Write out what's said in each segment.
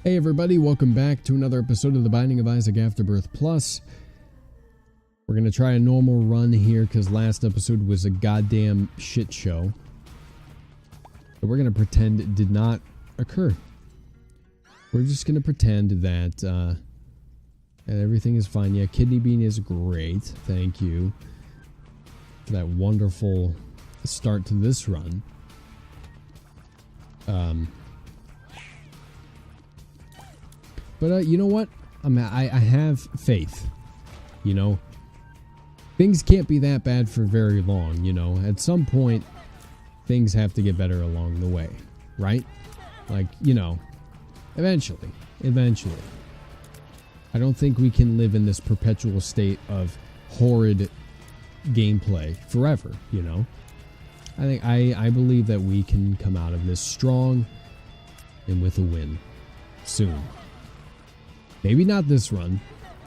Hey everybody, welcome back to another episode of The Binding of Isaac Afterbirth Plus. We're going to try a normal run here because last episode was a goddamn shit show. But we're going to pretend it did not occur. We're just going to pretend that everything is fine. Yeah, Kidney Bean is great. Thank you for that wonderful start to this run. But you know what? I have faith. You know, things can't be that bad for very long. You know, at some point, things have to get better along the way, right? Like, you know, eventually. I don't think we can live in this perpetual state of horrid gameplay forever. You know, I believe that we can come out of this strong and with a win soon. Maybe not this run,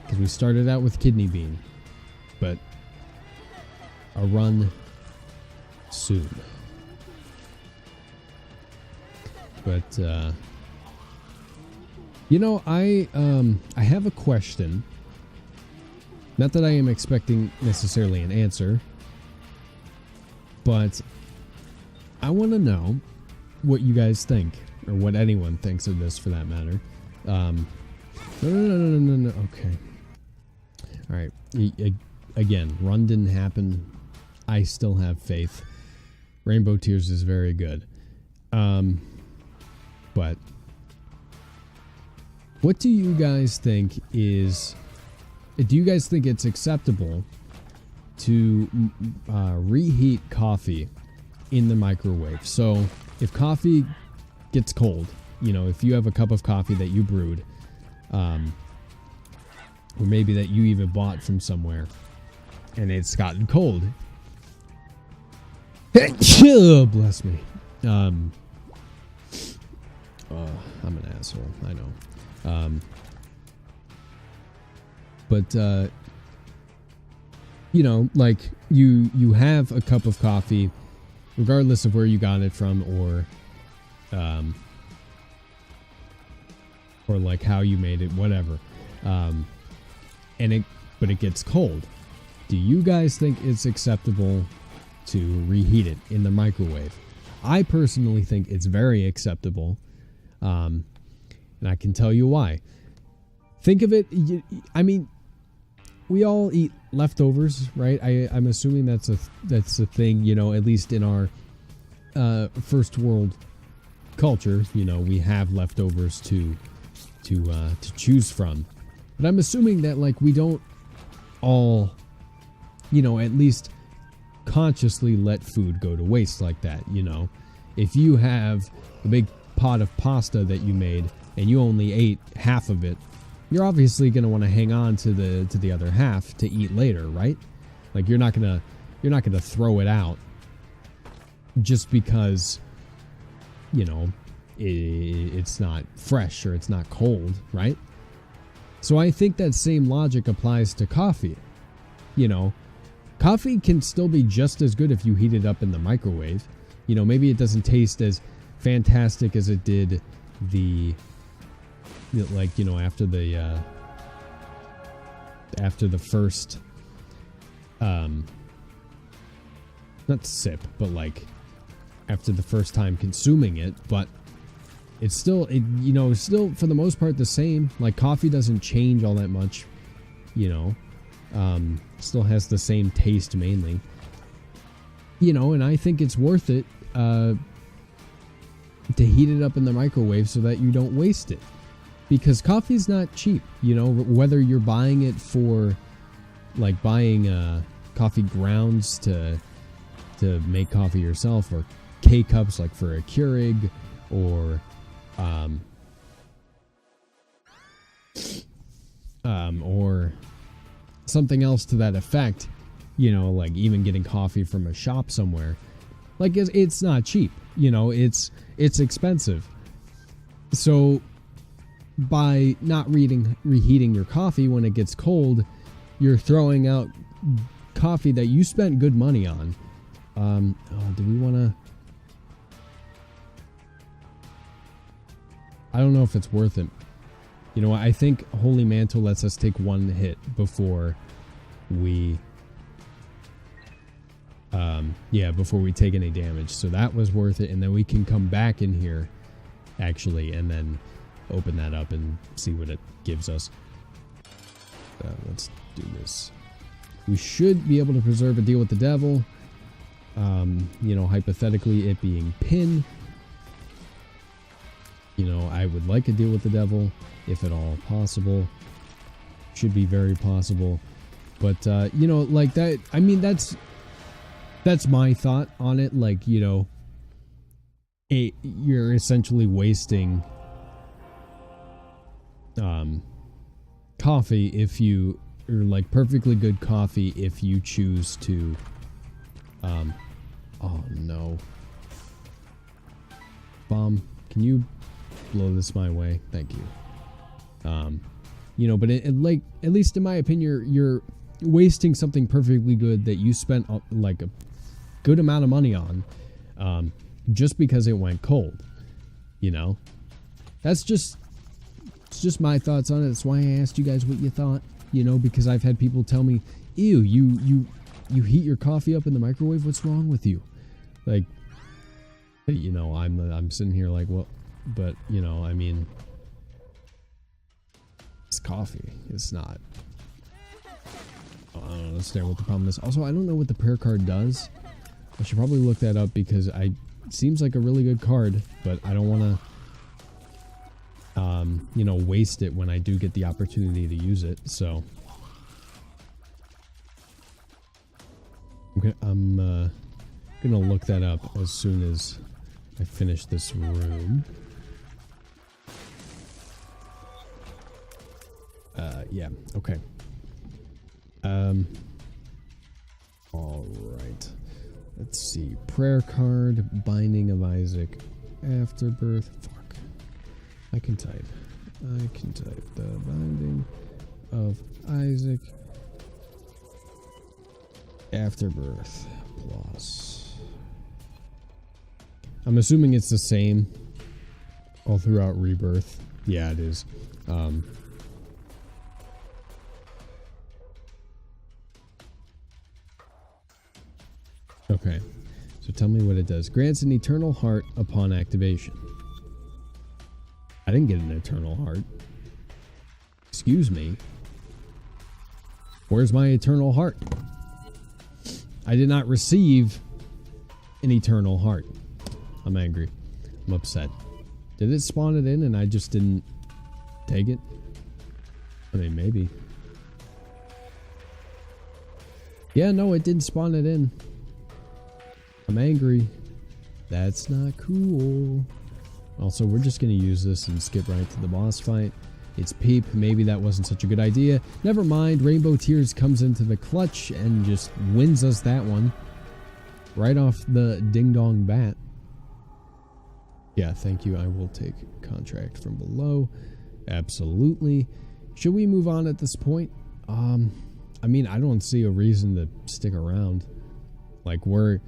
because we started out with Kidney Bean, but a run soon. But, you know, I have a question. Not that I am expecting necessarily an answer, but I want to know what you guys think, or what anyone thinks of this for that matter. No. Okay. All right. Again, run didn't happen. I still have faith. Rainbow Tears is very good. But what do you guys think is... Do you guys think it's acceptable to reheat coffee in the microwave? So if coffee gets cold, you know, if you have a cup of coffee that you brewed, or maybe that you even bought from somewhere and it's gotten cold. Bless me. I'm an asshole, I know. But you know, like you have a cup of coffee regardless of where you got it from, or like how you made it, whatever. But it gets cold. Do you guys think it's acceptable to reheat it in the microwave? I personally think it's very acceptable. And I can tell you why. Think of it, I mean, we all eat leftovers, right? I'm assuming that's a thing, you know, at least in our first world culture, you know, we have leftovers to choose from. But I'm assuming that, like, we don't all, you know, at least consciously let food go to waste like that, you know. If you have a big pot of pasta that you made and you only ate half of it, you're obviously going to want to hang on to the other half to eat later, right? Like, you're not going to throw it out just because, you know, it's not fresh or it's not cold, right? So I think that same logic applies to coffee. You know, coffee can still be just as good if you heat it up in the microwave. You know, maybe it doesn't taste as fantastic as it did like, you know, after the first not sip, but like after the first time consuming it, but it's still, you know, still for the most part the same. Like, coffee doesn't change all that much, you know. Still has the same taste mainly. You know, and I think it's worth it to heat it up in the microwave so that you don't waste it. Because coffee's not cheap, you know, whether you're buying it for, like, buying coffee grounds to make coffee yourself, or K-cups like for a Keurig, or or something else to that effect, you know, like even getting coffee from a shop somewhere. Like, it's not cheap, you know, it's expensive. So by not reheating your coffee when it gets cold, you're throwing out coffee that you spent good money on. Do we want to... I don't know if it's worth it. You know what? I think Holy Mantle lets us take one hit before we... before we take any damage. So that was worth it. And then we can come back in here, actually, and then open that up and see what it gives us. Let's do this. We should be able to preserve a deal with the devil. You know, hypothetically, it being Pin. You know, I would like a deal with the devil, if at all possible. Should be very possible. But, you know, like that, I mean, that's my thought on it. Like, you know, you're essentially wasting coffee if you, or like perfectly good coffee if you choose to, oh no. Bomb, can you blow this my way? Thank you. You know, but like, at least in my opinion, you're wasting something perfectly good that you spent like a good amount of money on, just because it went cold. You know, it's just my thoughts on it. That's why I asked you guys what you thought. You know, because I've had people tell me, "Ew, you heat your coffee up in the microwave. What's wrong with you?" Like, you know, I'm sitting here like, well, but you know, I mean, it's coffee. It's not. I don't understand what the problem is. Also, I don't know what the prayer card does. I should probably look that up because it seems like a really good card, but I don't want to, you know, waste it when I do get the opportunity to use it. So, I'm gonna look that up as soon as I finish this room. Yeah. Okay. All right. Let's see. Prayer card, Binding of Isaac, Afterbirth. Fuck. I can type. The Binding of Isaac, Afterbirth plus. I'm assuming it's the same all throughout Rebirth. Yeah, it is. Okay, so tell me what it does. Grants an eternal heart upon activation. I didn't get an eternal heart. Excuse me. Where's my eternal heart? I did not receive an eternal heart. I'm angry. I'm upset. Did it spawn it in and I just didn't take it? I mean, maybe. Yeah, no, it didn't spawn it in. I'm angry. That's not cool. Also, we're just going to use this and skip right to the boss fight. It's Peep. Maybe that wasn't such a good idea. Never mind. Rainbow Tears comes into the clutch and just wins us that one. Right off the ding-dong bat. Yeah, thank you. I will take contract from below. Absolutely. Should we move on at this point? I mean, I don't see a reason to stick around. Like, we're...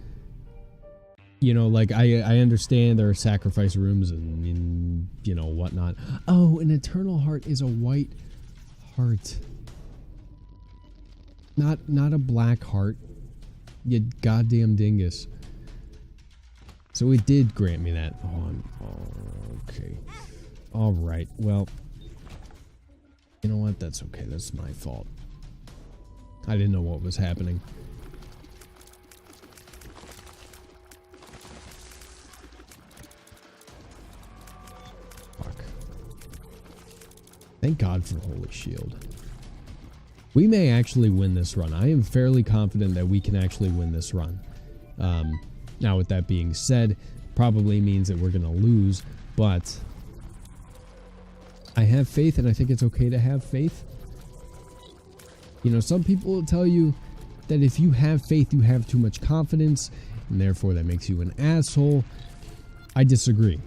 You know, like, I understand there are sacrifice rooms and, you know, whatnot. Oh, an eternal heart is a white heart. Not a black heart. You goddamn dingus. So it did grant me that. Oh, okay. Alright, well. You know what? That's okay. That's my fault. I didn't know what was happening. Thank God for Holy Shield. We may actually win this run. I am fairly confident that we can actually win this run. Now, with that being said, probably means that we're going to lose, but I have faith, and I think it's okay to have faith. You know, some people will tell you that if you have faith, you have too much confidence, and therefore that makes you an asshole. I disagree.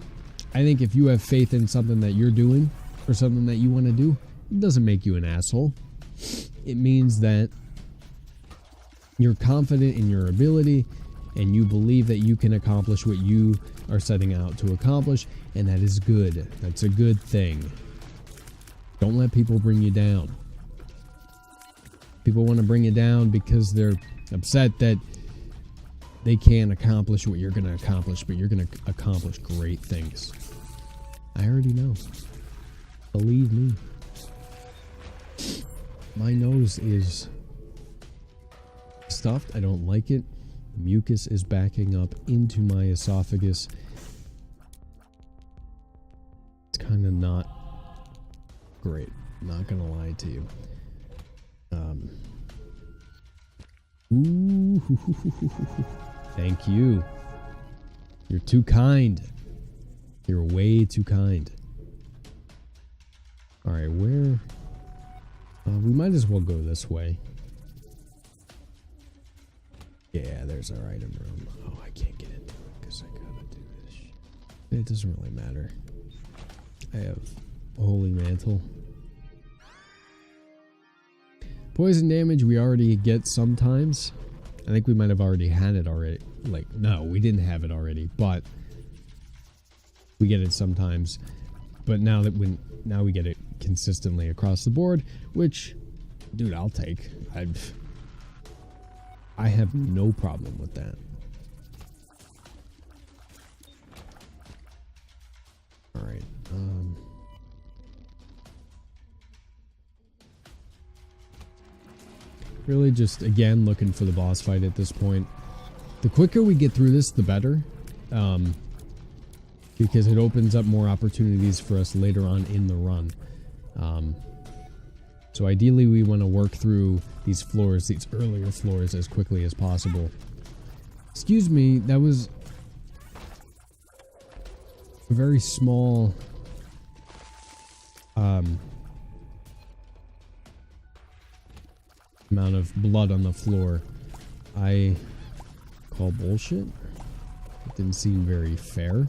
I think if you have faith in something that you're doing, or something that you want to do, it doesn't make you an asshole. It means that you're confident in your ability and you believe that you can accomplish what you are setting out to accomplish, and that is good. That's a good thing. Don't let people bring you down. People want to bring you down because they're upset that they can't accomplish what you're going to accomplish, but you're going to accomplish great things. I already know. Believe me. My nose is stuffed. I don't like it. The mucus is backing up into my esophagus. It's kind of not great. Not going to lie to you. Ooh. Thank you. You're too kind. You're way too kind. Alright, where... we might as well go this way. Yeah, there's our item room. Oh, I can't get into it because I gotta do this shit. It doesn't really matter. I have a holy mantle. Poison damage we already get sometimes. I think we might have already had it already. Like, no, we didn't have it already, but we get it sometimes. But now we get it consistently across the board, which, dude, I'll take. I have no problem with that. All right. Really just, again, looking for the boss fight at this point. The quicker we get through this, the better. Because it opens up more opportunities for us later on in the run. So ideally we want to work through these floors, these earlier floors, as quickly as possible. Excuse me, that was a very small amount of blood on the floor. I call bullshit. It didn't seem very fair.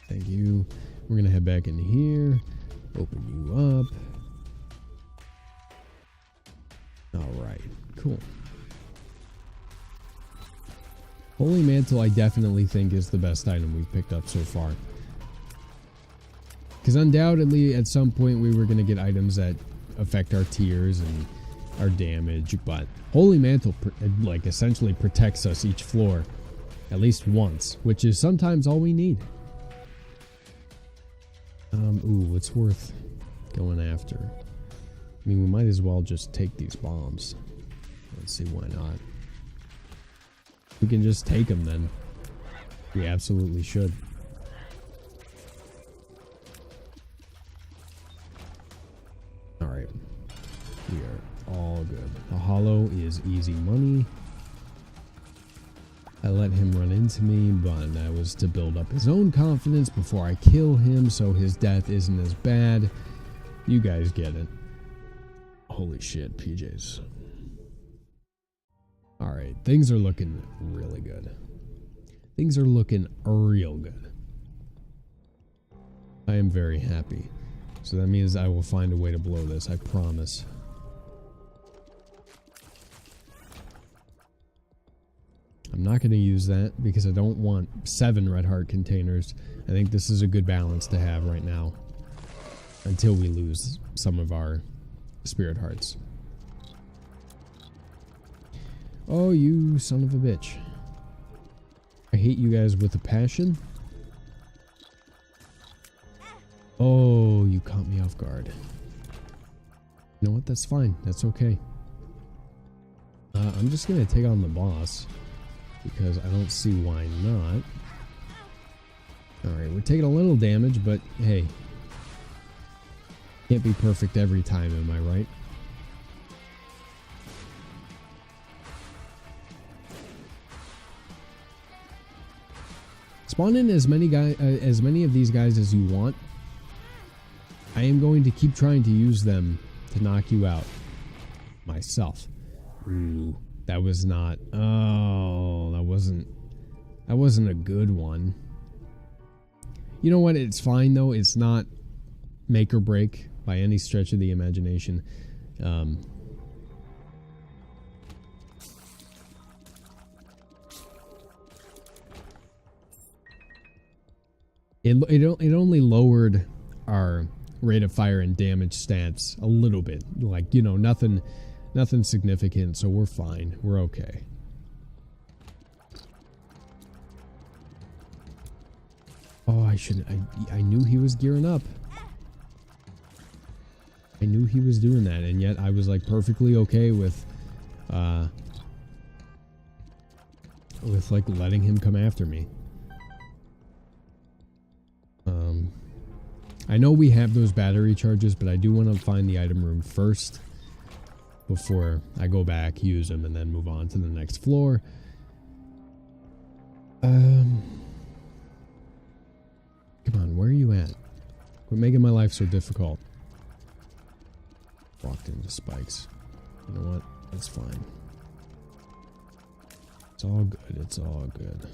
Thank you. We're gonna head back in here. Open you up. Alright, cool. Holy Mantle I definitely think is the best item we've picked up so far. Because undoubtedly at some point we were going to get items that affect our tiers and our damage, but Holy Mantle like essentially protects us each floor at least once, which is sometimes all we need. Ooh, it's worth going after. I mean, we might as well just take these bombs. Let's see, why not? We can just take them then. We absolutely should. Alright. We are all good. The hollow is easy money. I let him run into me, but that was to build up his own confidence before I kill him, so his death isn't as bad. You guys get it. Holy shit, PJs. Alright, things are looking really good. Things are looking real good. I am very happy. So that means I will find a way to blow this, I promise. I'm not going to use that because I don't want 7 red heart containers. I think this is a good balance to have right now. Until we lose some of our spirit hearts. Oh, you son of a bitch. I hate you guys with a passion. Oh, you caught me off guard. You know what? That's fine. That's okay. I'm just going to take on the boss. Because I don't see why not. Alright, we're taking a little damage, but hey. Can't be perfect every time, am I right? Spawn in as many of these guys as you want. I am going to keep trying to use them to knock you out. Myself. Ooh. That was not... Oh, that wasn't a good one. You know what? It's fine, though. It's not make or break by any stretch of the imagination. It only lowered our rate of fire and damage stats a little bit. Like, you know, nothing significant, so we're fine. We're okay. Oh, I knew he was gearing up. I knew he was doing that, and yet I was like perfectly okay with like letting him come after me. I know we have those battery charges, but I do want to find the item room first before I go back, use them, and then move on to the next floor. Come on, where are you at? Quit making my life so difficult. Walked into spikes. You know what? That's fine. It's all good. It's all good.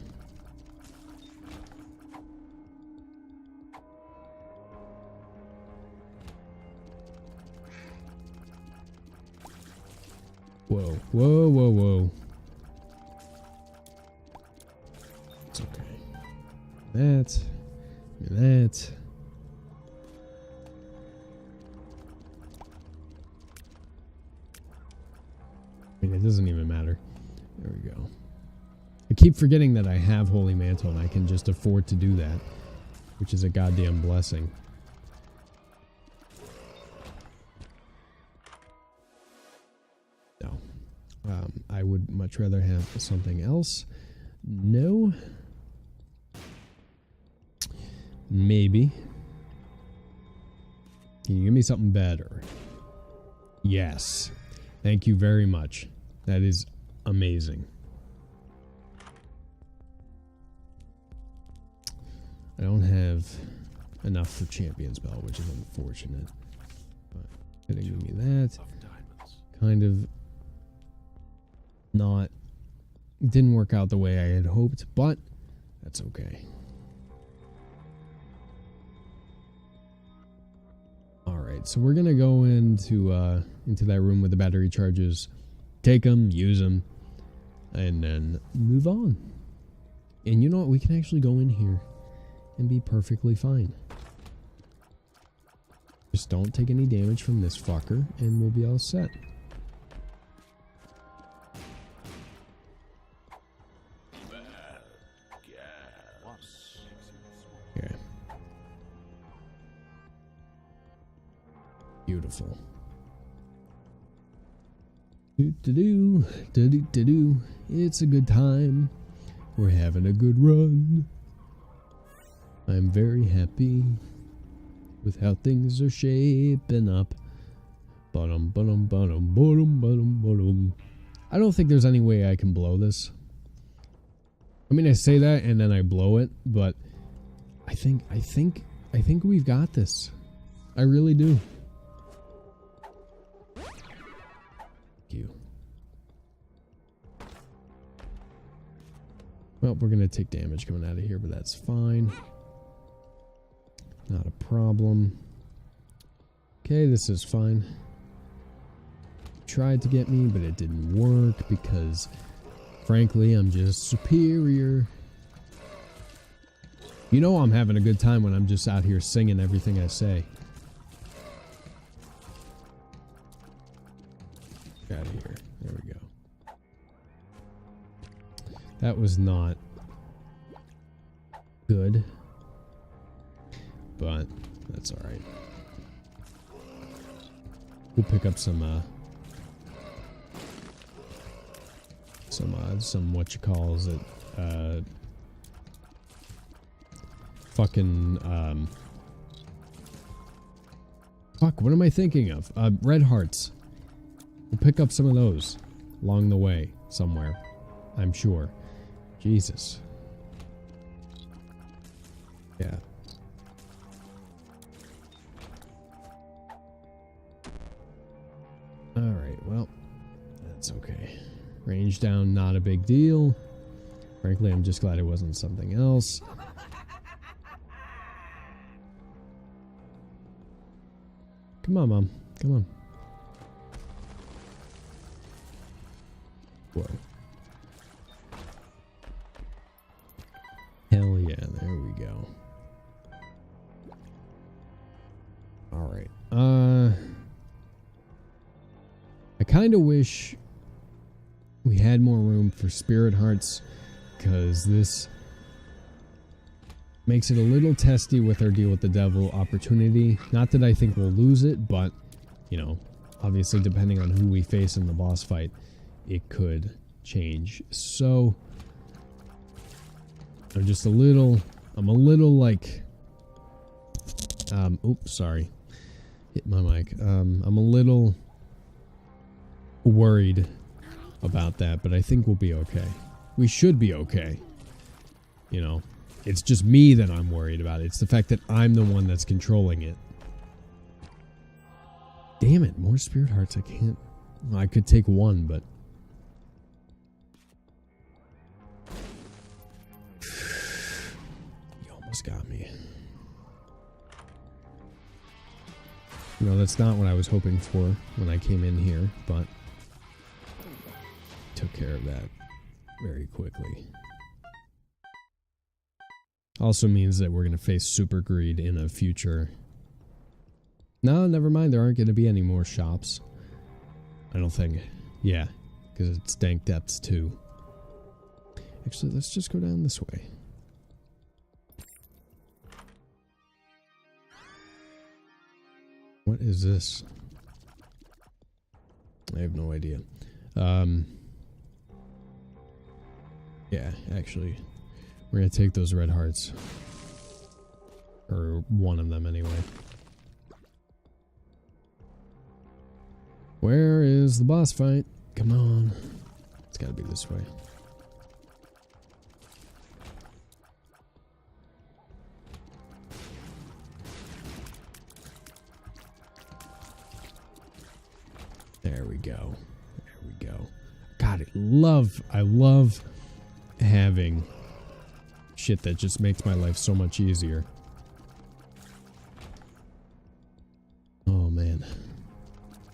Whoa, whoa, whoa, whoa. It's okay. That. That. I mean, it doesn't even matter. There we go. I keep forgetting that I have Holy Mantle and I can just afford to do that, which is a goddamn blessing. No. I would much rather have something else. No. Maybe. Can you give me something better? Yes. Thank you very much. That is amazing. I don't have enough for Champion's Bell, which is unfortunate. But gonna give me that. Kind of not. Didn't work out the way I had hoped, but that's okay. Alright, so we're gonna go into that room with the battery charges, take them, use them, and then move on. And you know what? We can actually go in here and be perfectly fine. Just don't take any damage from this fucker, and we'll be all set. Okay. Beautiful. Do-do-do. It's a good time. We're having a good run. I'm very happy with how things are shaping up. Bottom. I don't think there's any way I can blow this. I mean, I say that and then I blow it, but I think we've got this. I really do. You. Well, we're gonna take damage coming out of here, but that's fine. Not a problem. Okay, this is fine. Tried to get me, but it didn't work because, frankly, I'm just superior. You know I'm having a good time when I'm just out here singing everything I say. Out of here. There we go. That was not good, but that's all right. We'll pick up some what you calls it, fuck, what am I thinking of? Red hearts. We'll pick up some of those along the way somewhere, I'm sure. Jesus. Yeah. Alright, well, that's okay. Range down, not a big deal. Frankly, I'm just glad it wasn't something else. Come on, Mom. Come on. Whoa. Hell yeah, there we go. kind of wish we had more room for spirit hearts, because this makes it a little testy with our deal with the devil opportunity. Not that I think we'll lose it, but, you know, obviously depending on who we face in the boss fight, it could change. So I'm just a little like, oops, sorry, hit my mic. I'm a little worried about that, but I think we'll be okay. We should be okay. You know, it's just me that I'm worried about. It's the fact that I'm the one that's controlling it. Damn it, more spirit hearts. I can't. Well, I could take one, but you almost got me. You know, that's not what I was hoping for when I came in here, but took care of that very quickly. Also means that we're going to face super greed in a future. No, never mind. There aren't going to be any more shops. I don't think. Yeah, because it's dank depths too. Actually, let's just go down this way. What is this? I have no idea. Yeah, actually, we're gonna take those red hearts. Or one of them anyway. Where is the boss fight? Come on. It's gotta be this way. There we go. There we go. God, I love having shit that just makes my life so much easier. Oh man.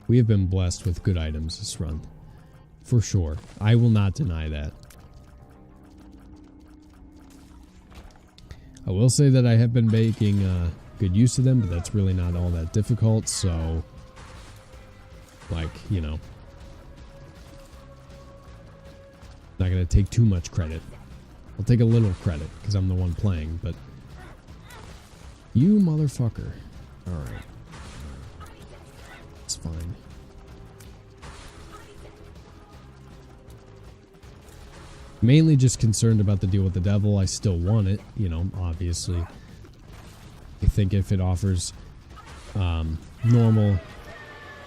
We have been blessed with good items this run. For sure. I will not deny that. I will say that I have been making good use of them, but that's really not all that difficult, so like, you know, not gonna take too much credit. I'll take a little credit because I'm the one playing, but you motherfucker. Alright. It's fine. Mainly just concerned about the deal with the devil. I still want it, you know, obviously. I think if it offers normal,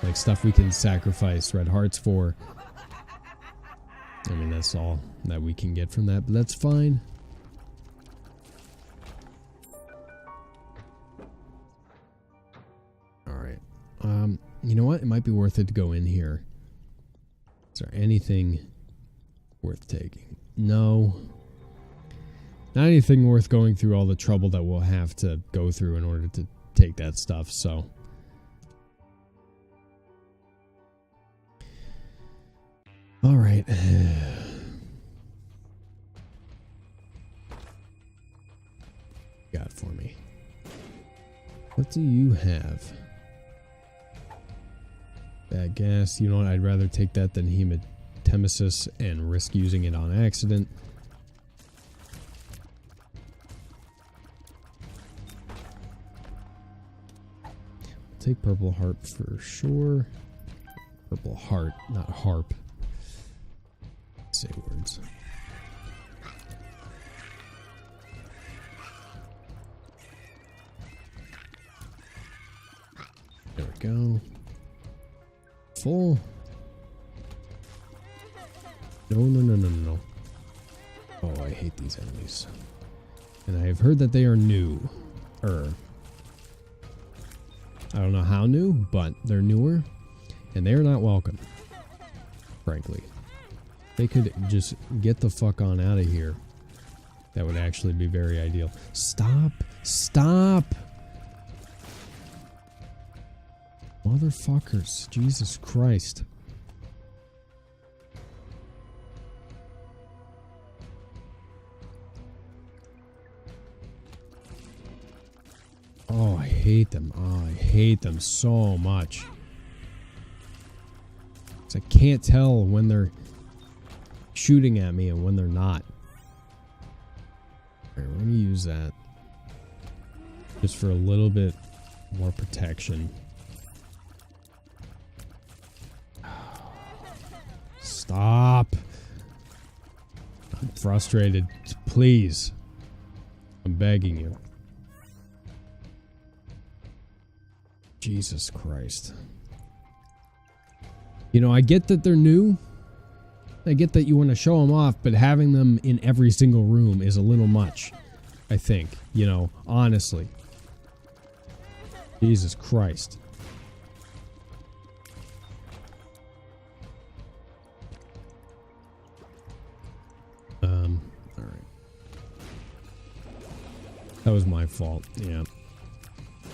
like, stuff we can sacrifice red hearts for, I mean, that's all that we can get from that, but that's fine. Alright. You know what? It might be worth it to go in here. Is there anything worth taking? No. Not anything worth going through all the trouble that we'll have to go through in order to take that stuff, so. Alright. Got for me. What do you have? Bad gas. You know what? I'd rather take that than hematemesis and risk using it on accident. Take purple harp for sure. Purple heart, not harp. Say words. There we go. Full. No. Oh, I hate these enemies. And I have heard that they are new. I don't know how new, but they're newer. And they are not welcome. Frankly. They could just get the fuck on out of here. That would actually be very ideal. Stop! Stop! Motherfuckers. Jesus Christ. Oh, I hate them. Oh, I hate them so much. 'Cause I can't tell when they're shooting at me and when they're not. Alright, we're gonna use that. Just for a little bit more protection. Stop. I'm frustrated. Please. I'm begging you. Jesus Christ. You know, I get that they're new. I get that you want to show them off, but having them in every single room is a little much, I think. You know, honestly. Jesus Christ. Alright. That was my fault, yeah.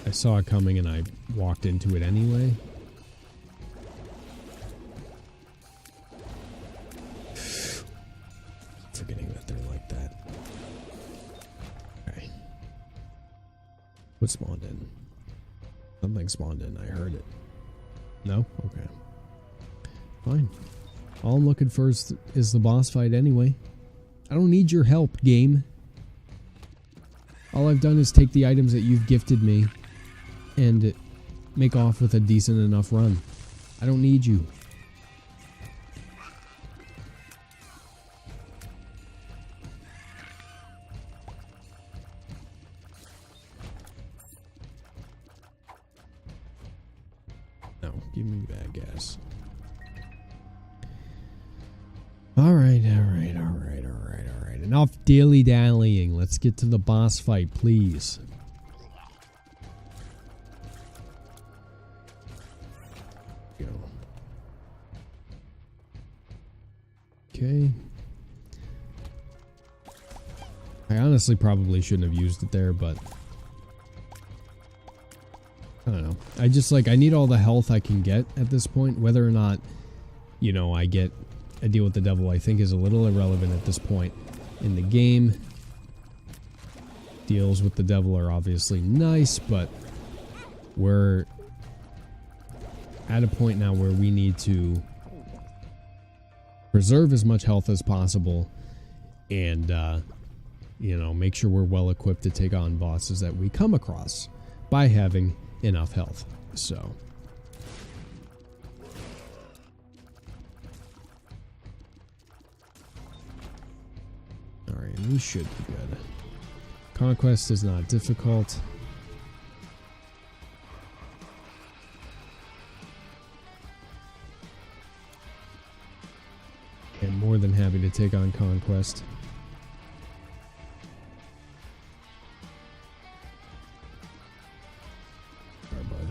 I saw it coming and I walked into it anyway. Forgetting that they're like that. Okay. What spawned in? Something spawned in. I heard it. No? Okay. Fine. All I'm looking for is the boss fight anyway. I don't need your help, game. All I've done is take the items that you've gifted me and make off with a decent enough run. I don't need you. No, give me bad gas. Alright. Enough dilly-dallying. Let's get to the boss fight, please. Go. Okay. I honestly probably shouldn't have used it there, but I don't know. I just I need all the health I can get at this point. Whether or not, you know, I deal with the devil, I think is a little irrelevant at this point in the game. Deals with the devil are obviously nice, but we're at a point now where we need to preserve as much health as possible and, you know, make sure we're well equipped to take on bosses that we come across by having enough health. So alright, we should be good. Conquest is not difficult. I'm more than happy to take on Conquest. Alright, bud.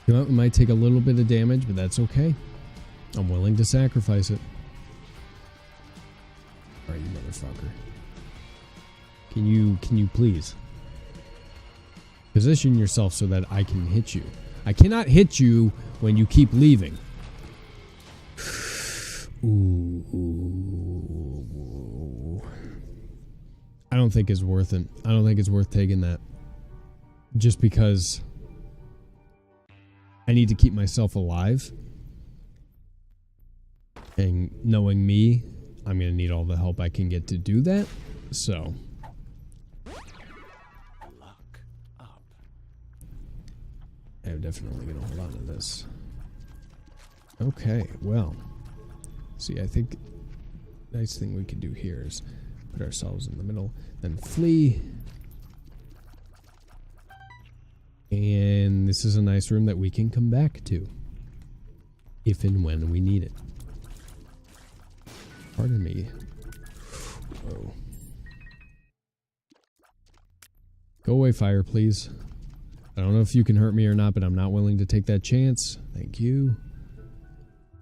You know, it might take a little bit of damage, but that's okay. I'm willing to sacrifice it. Alright, you motherfucker. Can you please position yourself so that I can hit you? I cannot hit you when you keep leaving. Ooh. I don't think it's worth it. I don't think it's worth taking that. Just because I need to keep myself alive. And knowing me, I'm going to need all the help I can get to do that. So luck up. I'm definitely going to hold on to this. Okay, well. See, I think the nice thing we could do here is put ourselves in the middle, then flee. And this is a nice room that we can come back to if and when we need it. Pardon me. Whoa. Go away, fire, please. I don't know if you can hurt me or not, but I'm not willing to take that chance. Thank you.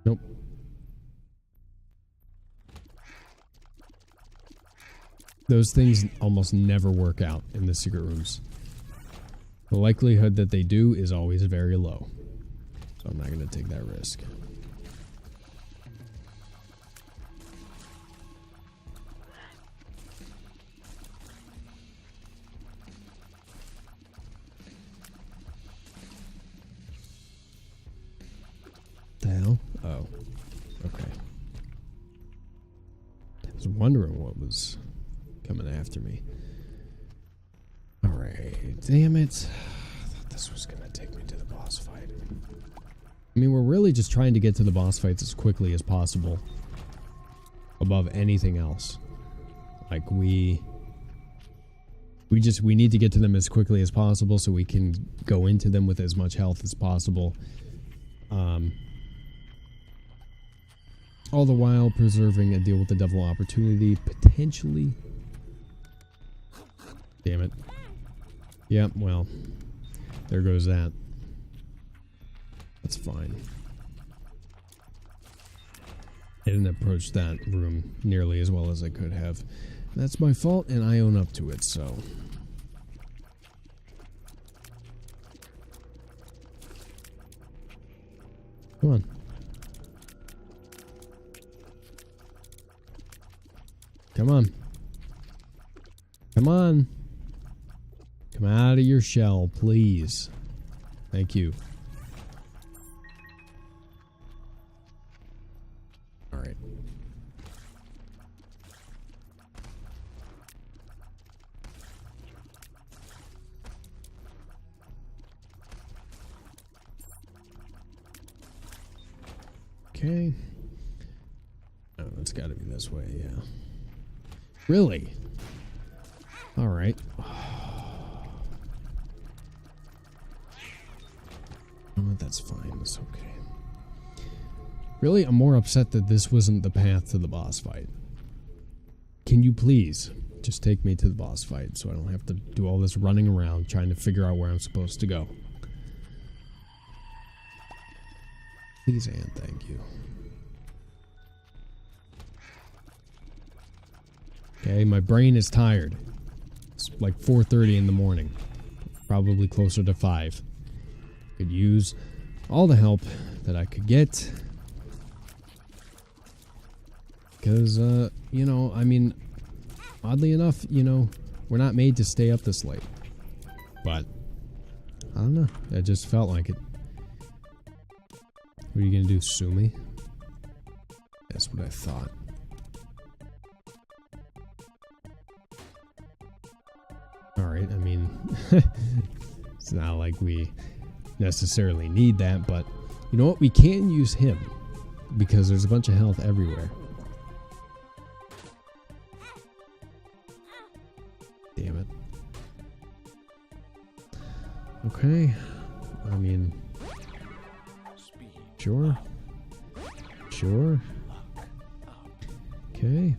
Nope. Those things almost never work out in the secret rooms. The likelihood that they do is always very low. So I'm not going to take that risk. wondering what was coming after me. Alright, damn it. I thought this was gonna take me to the boss fight. I mean, we're really just trying to get to the boss fights as quickly as possible. Above anything else. Like, we need to get to them as quickly as possible so we can go into them with as much health as possible. All the while preserving a deal with the devil opportunity, potentially. Damn it. Yep, well, there goes that. That's fine. I didn't approach that room nearly as well as I could have. That's my fault, and I own up to it, so. Come on. Come on. Come on. Come out of your shell, please. Thank you. Alright. Okay. Oh, it's gotta be this way, yeah. Really? Alright. That's fine, it's okay. Really, I'm more upset that this wasn't the path to the boss fight. Can you please just take me to the boss fight so I don't have to do all this running around trying to figure out where I'm supposed to go? Please and thank you. Okay, my brain is tired. It's like 4:30 in the morning. Probably closer to 5. Could use all the help that I could get. Because, you know, I mean, oddly enough, you know, we're not made to stay up this late. But, I don't know. It just felt like it. What are you gonna do, sue me? That's what I thought. Alright, I mean, it's not like we necessarily need that, but you know what? We can use him because there's a bunch of health everywhere. Damn it. Okay. I mean, sure. Sure. Okay.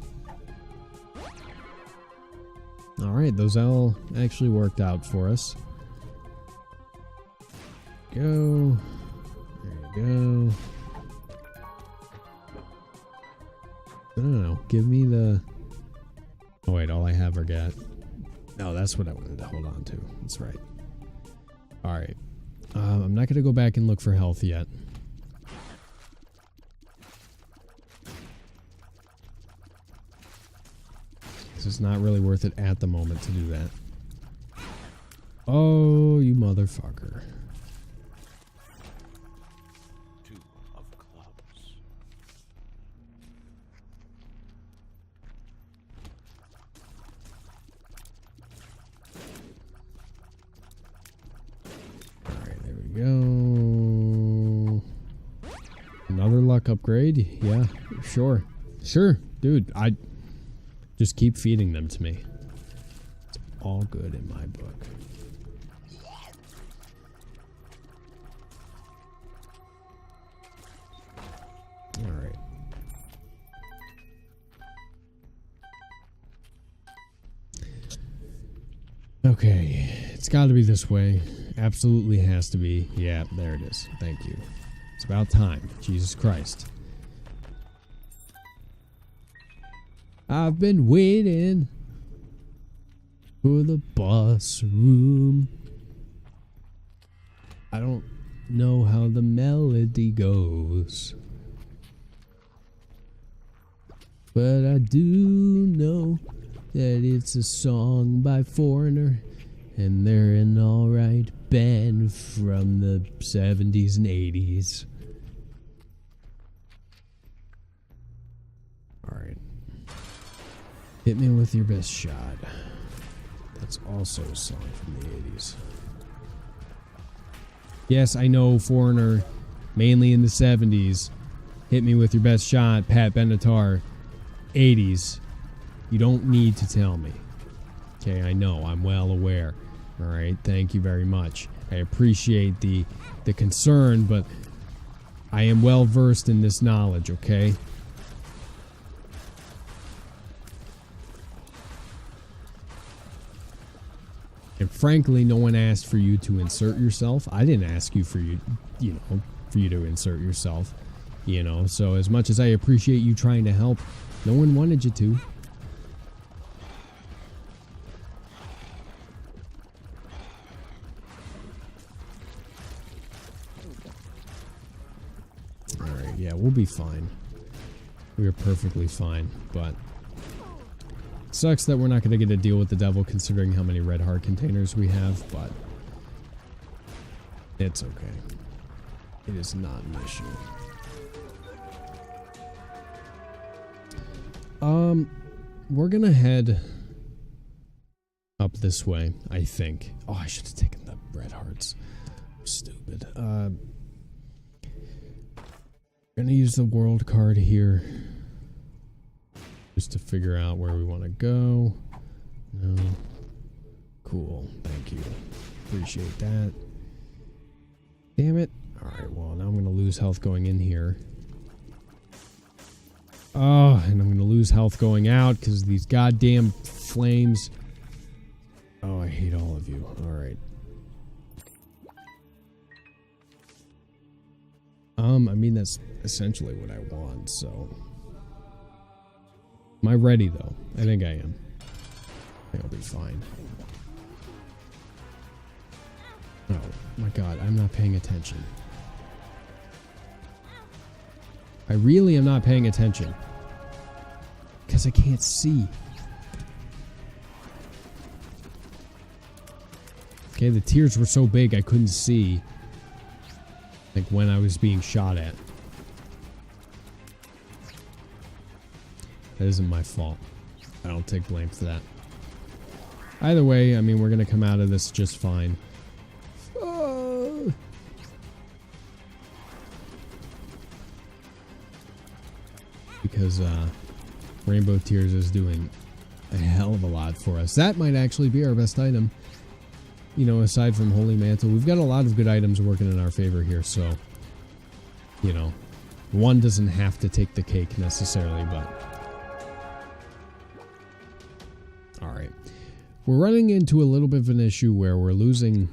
Alright, those all actually worked out for us. Go. There you go. I don't know. Give me the... Oh wait, all I have are got... No, that's what I wanted to hold on to. That's right. Alright. I'm not going to go back and look for health yet. It's not really worth it at the moment to do that. Oh, you motherfucker. 2 of clubs. Alright, there we go. Another luck upgrade. Yeah, sure. Sure, dude, just keep feeding them to me. It's all good in my book. Alright. Okay. It's got to be this way. Absolutely has to be. Yeah, there it is. Thank you. It's about time. Jesus Christ. I've been waiting for the boss room. I don't know how the melody goes, but I do know that it's a song by Foreigner, and they're an alright band from the 70s and 80s. Alright. Hit me with your best shot. That's also a song from the 80s. Yes, I know, Foreigner, mainly in the 70s. Hit me with your best shot, Pat Benatar. 80s. You don't need to tell me. Okay, I know, I'm well aware. Alright, thank you very much. I appreciate the concern, but I am well versed in this knowledge, okay? And frankly, no one asked for you to insert yourself. I didn't ask you for you to insert yourself. You know, so as much as I appreciate you trying to help, no one wanted you to. Alright, yeah, we'll be fine. We are perfectly fine, but it sucks that we're not going to get to deal with the devil considering how many red heart containers we have, but it's okay. It is not an issue. We're gonna head up this way, I think. Oh, I should have taken the red hearts. Stupid. Gonna use the world card here just to figure out where we want to go. No. Cool. Thank you. Appreciate that. Damn it. Alright, well, now I'm gonna lose health going in here. Oh, and I'm going to lose health going out because of these goddamn flames. Oh, I hate all of you. Alright. I mean, that's essentially what I want, so. Am I ready, though? I think I am. I think I'll be fine. Oh, my God. I'm not paying attention. I really am not paying attention. Because I can't see. Okay, the tears were so big I couldn't see. Like when I was being shot at. That isn't my fault. I don't take blame for that. Either way, I mean, we're going to come out of this just fine. Because, Rainbow Tears is doing a hell of a lot for us. That might actually be our best item. You know, aside from Holy Mantle. We've got a lot of good items working in our favor here, so... You know, one doesn't have to take the cake necessarily, but... Alright. We're running into a little bit of an issue where we're losing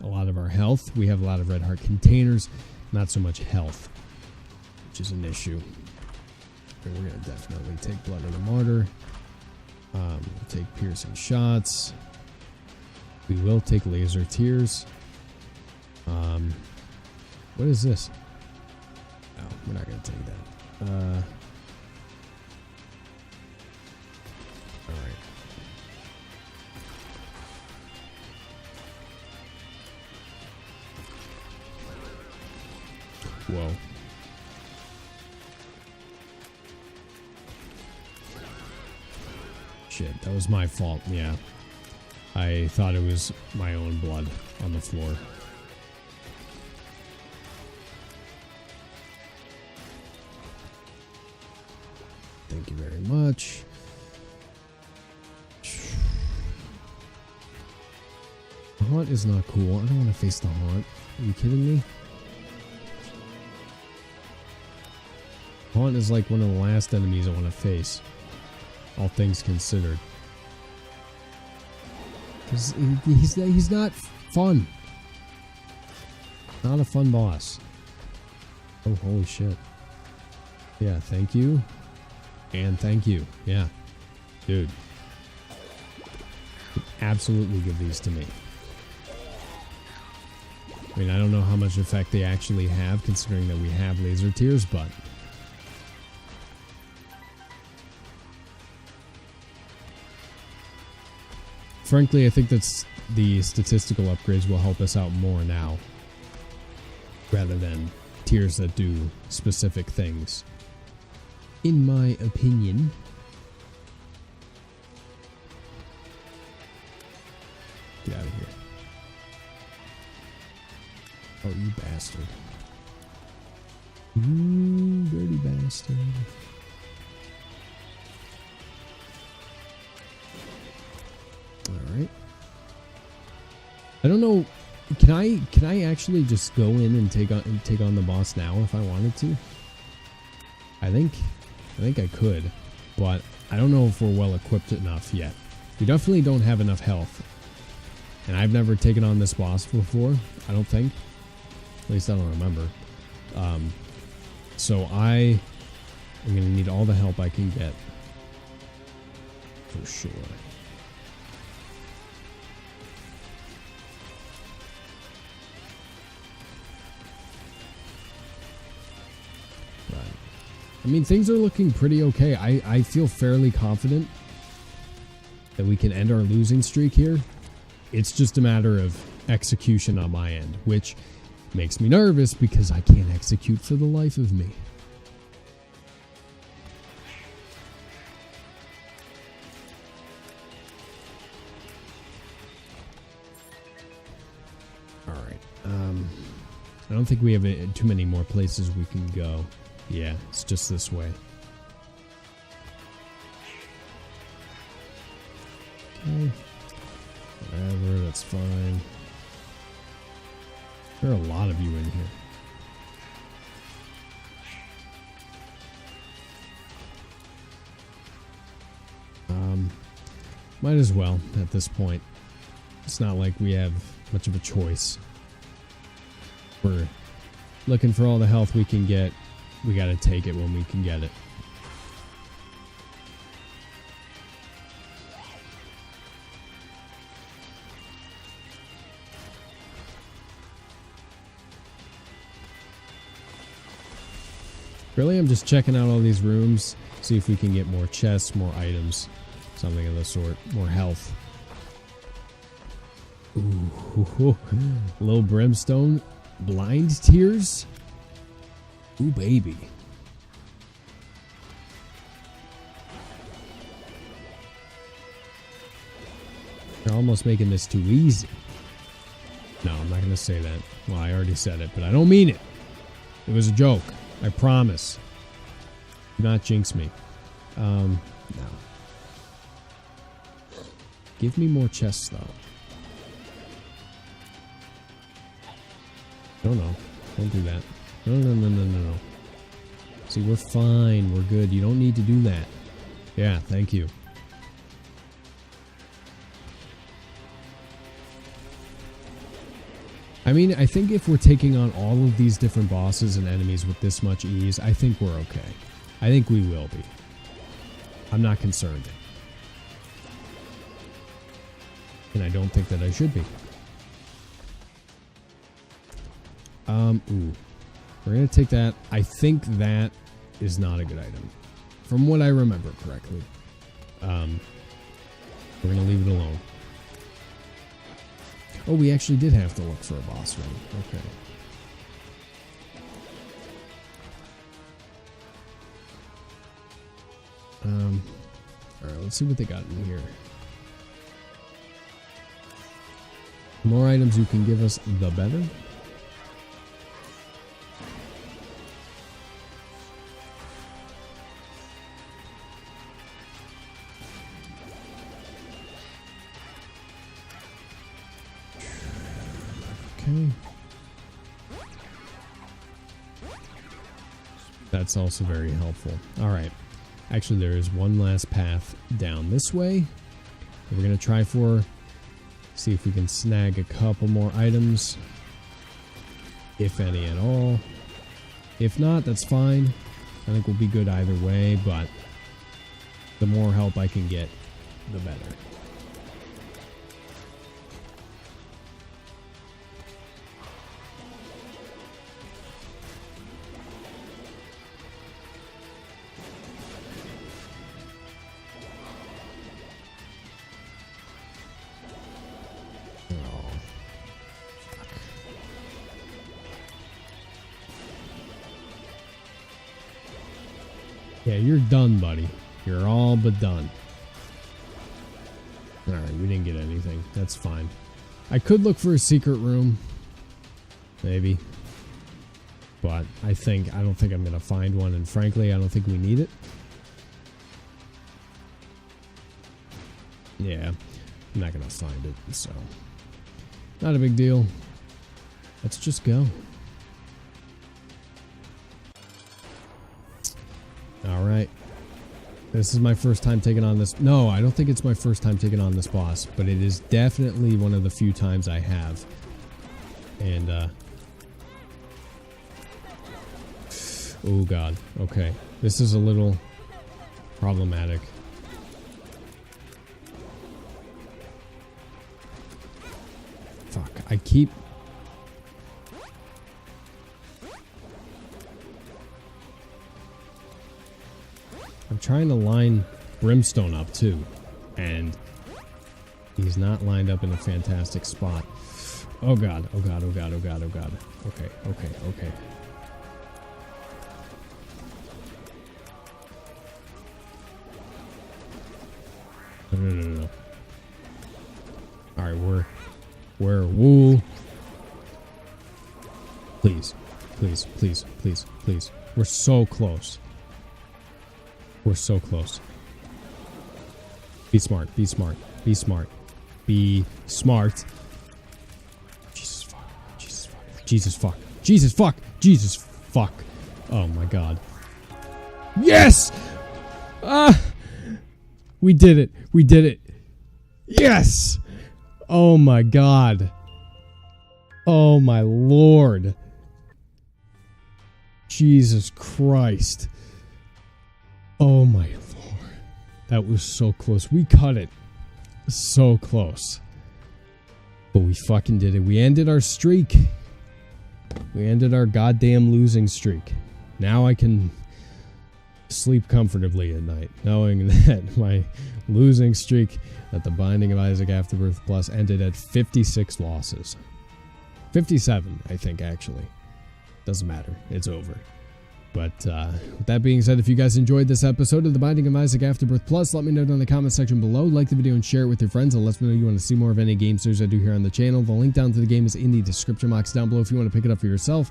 a lot of our health. We have a lot of red heart containers, not so much health, which is an issue. And we're going to definitely take Blood of the Martyr. We'll take Piercing Shots. We will take Laser Tears. What is this? Oh, we're not going to take that. Alright. Whoa. Shit, that was my fault, yeah. I thought it was my own blood on the floor. Thank you very much. The haunt is not cool. I don't want to face the haunt. Are you kidding me? Haunt is like one of the last enemies I want to face. All things considered. He's not fun. Not a fun boss. Oh, holy shit. Yeah, thank you. And thank you. Yeah. Dude. Absolutely give these to me. I mean, I don't know how much effect they actually have, considering that we have laser tears, but... Frankly, I think that's the statistical upgrades will help us out more now, rather than tiers that do specific things. In my opinion. Get out of here. Oh, you bastard. You dirty bastard. Alright. I don't know. Can I actually just go in and take on the boss now if I wanted to? I think I could, but I don't know if we're well equipped enough yet. We definitely don't have enough health. And I've never taken on this boss before, I don't think. At least I don't remember. So I am going to need all the help I can get. For sure. Right. I mean, things are looking pretty okay. I feel fairly confident that we can end our losing streak here. It's just a matter of execution on my end, which makes me nervous because I can't execute for the life of me. All right. I don't think we have too many more places we can go. Yeah, it's just this way. Okay. Whatever, that's fine. There are a lot of you in here. Might as well at this point. It's not like we have much of a choice. We're looking for all the health we can get. We gotta take it when we can get it. Really, I'm just checking out all these rooms, see if we can get more chests, more items, something of the sort, more health. Ooh, low brimstone, blind tears. Ooh, baby. You're almost making this too easy. No, I'm not going to say that. Well, I already said it, but I don't mean it. It was a joke. I promise. Do not jinx me. No. Give me more chests, though. No. Don't do that. No. See, we're fine. We're good. You don't need to do that. Yeah, thank you. I mean, I think if we're taking on all of these different bosses and enemies with this much ease, I think we're okay. I think we will be. I'm not concerned. And I don't think that I should be. Ooh. We're going to take that. I think that is not a good item. From what I remember correctly. We're going to leave it alone. Oh, we actually did have to look for a boss room. Okay. Alright, let's see what they got in here. The more items you can give us, the better. Okay. That's also very helpful. Alright. Actually, there is one last path down this way. We're going to try for... See if we can snag a couple more items. If any at all. If not, that's fine. I think we'll be good either way, but... the more help I can get, the better. Yeah, you're done, buddy. You're all but done. Alright, we didn't get anything. That's fine. I could look for a secret room. Maybe. But I don't think I'm going to find one. And frankly, I don't think we need it. Yeah. I'm not going to find it. So, not a big deal. Let's just go. All right. This is my first time taking on this. No, I don't think it's my first time taking on this boss, but it is definitely one of the few times I have. And, oh god. Okay. This is a little problematic. Fuck. I keep... I'm trying to line Brimstone up too, and he's not lined up in a fantastic spot. Oh god, oh god, oh god, oh god, oh god. Okay, okay, okay. No. Alright, woo. Please, please, please, please, please. We're so close. We're so close. Be smart. Be smart. Be smart. Be smart. Jesus fuck. Jesus fuck. Jesus fuck. Jesus fuck. Jesus fuck. Oh my god. Yes! We did it. We did it. Yes! Oh my god. Oh my lord. Jesus Christ. Oh my lord. That was so close. We cut it. So close. But we fucking did it. We ended our streak. We ended our goddamn losing streak. Now I can sleep comfortably at night, knowing that my losing streak at the Binding of Isaac Afterbirth Plus ended at 56 losses. 57, I think, actually. Doesn't matter. It's over. But with that being said, if you guys enjoyed this episode of The Binding of Isaac Afterbirth Plus, let me know down in the comment section below. Like the video and share it with your friends. And let me know you want to see more of any game series I do here on the channel. The link down to the game is in the description box down below if you want to pick it up for yourself.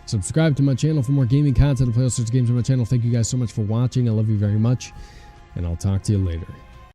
Subscribe to my channel for more gaming content and play all sorts of games on my channel. Thank you guys so much for watching. I love you very much. And I'll talk to you later.